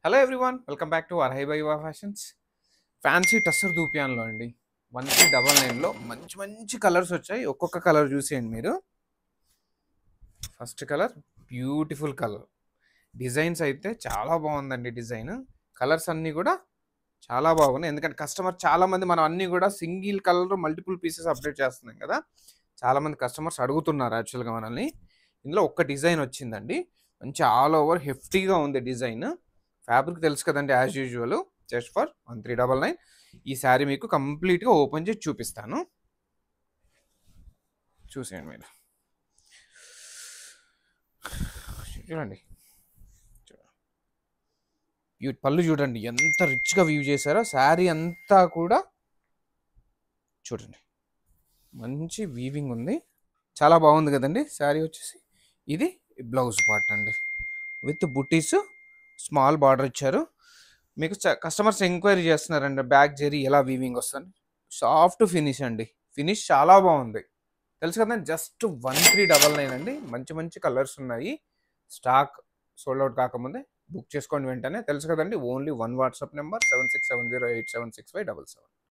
Hello everyone, welcome back to అర్హై by Yuva fashions. Fancy tussar దూపియాన్లో అండి 1399లో మంచి మంచి కలర్స్ వచ్చాయి. ఒక్కొక్క కలర్ చూసేయండి మీరు. First colour beautiful colour. Designs అయితే చాలా బాగుందండి. డిజైన్ కలర్స్ అన్నీ కూడా చాలా బాగున్నాయి. ఎందుకంటే కస్టమర్ చాలామంది మనం అన్నీ కూడా single colour multiple pieces update చేస్తున్నాం కదా. చాలామంది కస్టమర్స్ అడుగుతున్నారు యాక్చువల్గా మనల్ని. ఇందులో ఒక్క డిజైన్ వచ్చిందండి. మంచి ఆల్ ఓవర్ హెఫ్టీగా ఉంది డిజైన్. ఫ్యాబ్రిక్ తెలుసు కదండి, యాజ్ యూజువల్. Just for 1399. ఈ శారీ మీకు కంప్లీట్గా ఓపెన్ చేసి చూపిస్తాను, చూసేయండి మీరు. చూడండి, పళ్ళు చూడండి ఎంత రిచ్గా వ్యూ చేశారో. శారీ అంతా కూడా చూడండి, మంచి వీవింగ్ ఉంది. చాలా బాగుంది కదండి శారీ వచ్చేసి. ఇది బ్లౌజ్ పార్ట్ అండి, విత్ బుటీస్, స్మాల్ బార్డర్ ఇచ్చారు. మీకు కస్టమర్స్ ఎంక్వైరీ చేస్తున్నారండి బ్యాక్ జెరీ ఎలా వీవింగ్ వస్తుంది. సాఫ్ట్ ఫినిష్ అండి, ఫినిష్ చాలా బాగుంది. తెలుసు కదండి, జస్ట్ 1399 అండి. మంచి మంచి కలర్స్ ఉన్నాయి. స్టాక్ సోల్డ్ అవుట్ కాకముందే బుక్ చేసుకోండి వెంటనే. తెలుసు కదండి, ఓన్లీ 1 వాట్సాప్ నెంబర్ 7670876577.